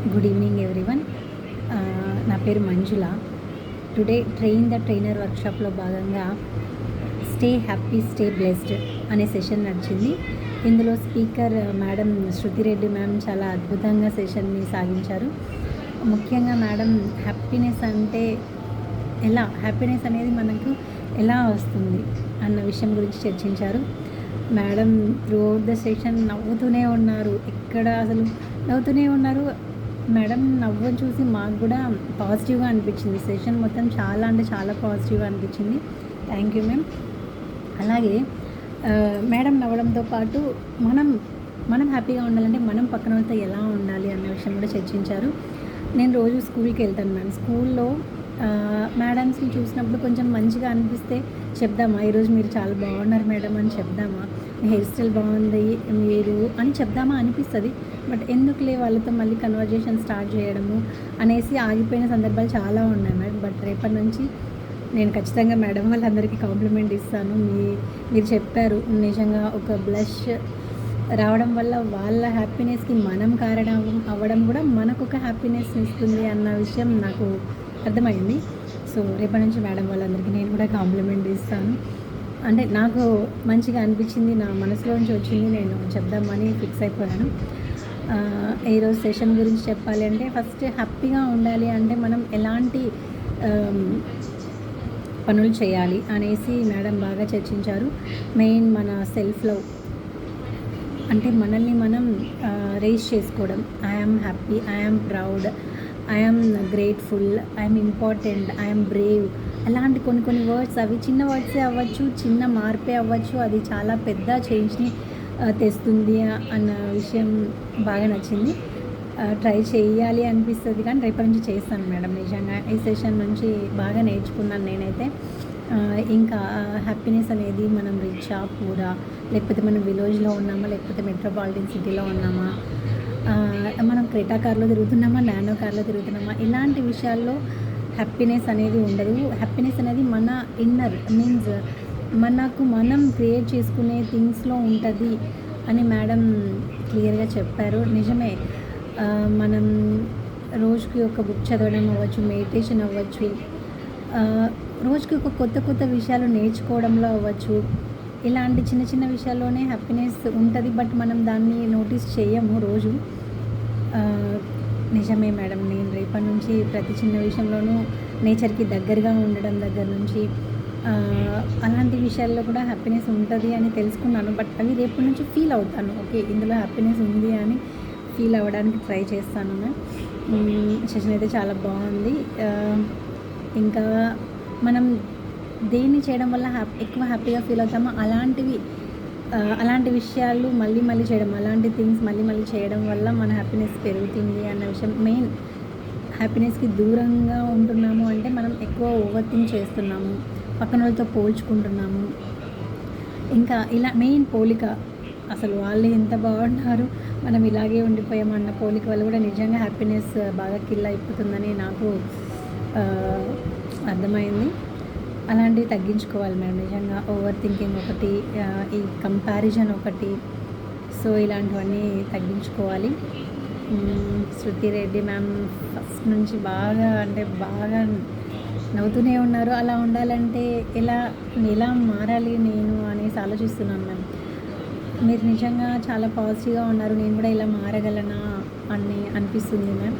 Good evening everyone. నా పేరు మంజుల. Today train the trainer వర్క్షాప్లో భాగంగా స్టే హ్యాపీ స్టే బ్లెస్డ్ అనే సెషన్ నడిచింది. ఇందులో స్పీకర్ మేడం శృతిరెడ్డి మ్యామ్ చాలా అద్భుతంగా సెషన్ని సాగించారు. ముఖ్యంగా మేడం హ్యాపీనెస్ అంటే హ్యాపీనెస్ అనేది మనకు ఎలా వస్తుంది అన్న విషయం గురించి చర్చించారు. మేడం త్రూఅవుట్ ద సెషన్ నవ్వుతూనే ఉన్నారు, నవ్వుతూనే ఉన్నారు. మేడం నవ్వుని చూసి మాకు కూడా పాజిటివ్గా అనిపించింది. సెషన్ మొత్తం చాలా అంటే చాలా పాజిటివ్గా అనిపించింది. Thank you ma'am. అలాగే మేడం నవ్వడంతో పాటు మనం హ్యాపీగా ఉండాలంటే మనం పక్కన వాళ్ళతో ఎలా ఉండాలి అన్న విషయం కూడా చర్చించారు. నేను రోజు స్కూల్కి వెళ్తాను మ్యామ్. స్కూల్లో మేడమ్స్ని చూసినప్పుడు కొంచెం మంచిగా అనిపిస్తే చెప్దామా, ఈరోజు మీరు చాలా బాగున్నారు మేడం అని చెప్దామా, మీ హెయిర్ స్టైల్ బాగుంది మీరు అని చెప్దామా అనిపిస్తుంది. బట్ ఎందుకులే వాళ్ళతో మళ్ళీ కన్వర్జేషన్ స్టార్ట్ చేయడము అనేసి ఆగిపోయిన సందర్భాలు చాలా ఉన్నాయి మేడం. బట్ రేపటి నుంచి నేను ఖచ్చితంగా మేడం వాళ్ళందరికీ కాంప్లిమెంట్ ఇస్తాను. మీరు చెప్పారు, నిజంగా ఒక బ్లష్ రావడం వల్ల వాళ్ళ హ్యాపీనెస్కి మనం కారణం అవ్వడం కూడా మనకు ఒక హ్యాపీనెస్ ఇస్తుంది అన్న విషయం నాకు అర్థమైంది. సో రేపటి నుంచి మేడం వాళ్ళందరికీ నేను కూడా కాంప్లిమెంట్ ఇస్తాను. అంటే నాకు మంచిగా అనిపించింది, నా మనసులో నుంచి వచ్చింది, నేను చెప్దామని ఫిక్స్ అయిపోయాను. ఈరోజు సెషన్ గురించి చెప్పాలి అంటే ఫస్ట్ హ్యాపీగా ఉండాలి అంటే మనం ఎలాంటి పనులు చేయాలి అనేసి మేడం బాగా చర్చించారు. మెయిన్ మన సెల్ఫ్ లవ్ అంటే మనల్ని మనం రేస్ చేసుకోవడం. I'm happy, I'm proud, I'm grateful, I'm important, I'm Brave, అలాంటి కొన్ని వర్డ్స్, అవి చిన్న వర్డ్సే అవ్వచ్చు, చిన్న మార్పే అవ్వచ్చు, అది చాలా పెద్ద చేంజ్ని తెస్తుంది అన్న విషయం బాగా నచ్చింది. ట్రై చేయాలి అనిపిస్తుంది, కానీ రేపటి నుంచి చేస్తాను మేడం. నిజంగా ఈ సెషన్ నుంచి బాగా నేర్చుకున్నాను నేనైతే. ఇంకా హ్యాపీనెస్ అనేది మనం రిచా పూరా, లేకపోతే మనం విలేజ్లో ఉన్నామా, లేకపోతే మెట్రోపాలిటన్ సిటీలో ఉన్నామా, మనం క్రెటా కార్లో తిరుగుతున్నామా, నానో కార్లో తిరుగుతున్నామా, ఇలాంటి విషయాల్లో హ్యాపీనెస్ అనేది ఉండదు. హ్యాపీనెస్ అనేది మన ఇన్నర్ మీన్స్ మనకు మనం క్రియేట్ చేసుకునే థింగ్స్లో ఉంటుంది అని మేడం క్లియర్గా చెప్పారు. నిజమే, మనం రోజుకి ఒక బుక్ చదవడం అవ్వచ్చు, మెడిటేషన్ అవ్వచ్చు, రోజుకి ఒక కొత్త విషయాలు నేర్చుకోవడంలో అవ్వచ్చు, ఇలాంటి చిన్న విషయాల్లోనే హ్యాపీనెస్ ఉంటుంది. బట్ మనం దాన్ని నోటీస్ చేయము రోజు. నిజమే మేడం, నేను రేపటి నుంచి ప్రతి చిన్న విషయంలోనూ నేచర్కి దగ్గరగా ఉండడం దగ్గర నుంచి అలాంటి విషయాల్లో కూడా హ్యాపీనెస్ ఉంటుంది అని తెలుసుకున్నాను. బట్ అవి రేపటి నుంచి ఫీల్ అవుతాను, ఓకే ఇందులో హ్యాపీనెస్ ఉంది అని ఫీల్ అవ్వడానికి ట్రై చేస్తాను మ్యామ్. సెషన్ అయితే చాలా బాగుంది. ఇంకా మనం దేన్ని చేయడం వల్ల ఎక్కువ హ్యాపీగా ఫీల్ అవుతామో అలాంటి విషయాలు మళ్ళీ చేయడం, అలాంటి థింగ్స్ మళ్ళీ చేయడం వల్ల మన హ్యాపీనెస్ పెరుగుతుంది అన్న విషయం. మెయిన్ హ్యాపీనెస్కి దూరంగా ఉంటున్నాము అంటే మనం ఎక్కువ ఓవర్ థింక్ చేస్తున్నాము, పక్కన వాళ్ళతో పోల్చుకుంటున్నాము. ఇంకా ఇలా మెయిన్ పోలిక, అసలు వాళ్ళు ఎంత బాగున్నారు మనం ఇలాగే ఉండిపోయాము అన్న పోలిక వల్ల కూడా నిజంగా హ్యాపీనెస్ బాగా కిల్ అయిపోతుందని నాకు అర్థమైంది. అలాంటివి తగ్గించుకోవాలి మేము నిజంగా. ఓవర్ థింకింగ్ ఒకటి, ఈ కంపారిజన్ ఒకటి, సో ఇలాంటివన్నీ తగ్గించుకోవాలి. శృతిరెడ్డి మ్యామ్ ఫస్ట్ నుంచి బాగా నవ్వుతూనే ఉన్నారు. అలా ఉండాలంటే ఎలా మారాలి నేను అనేసి ఆలోచిస్తున్నాను మ్యామ్. మీరు నిజంగా చాలా పాజిటివ్గా ఉన్నారు, నేను కూడా ఇలా మారగలనా అని అనిపిస్తుంది మ్యామ్.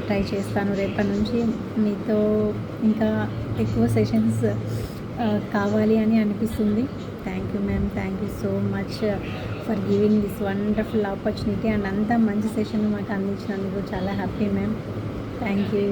ట్రై చేస్తాను రేపటి నుంచి. మీతో ఇంకా ఎక్కువ సెషన్స్ కావాలి అని అనిపిస్తుంది. Thank you ma'am, thank you so much for giving this wonderful opportunity and అంత మంచి సెషన్ మాకు అందించినందుకు చాలా హ్యాపీ మ్యామ్. Thank you.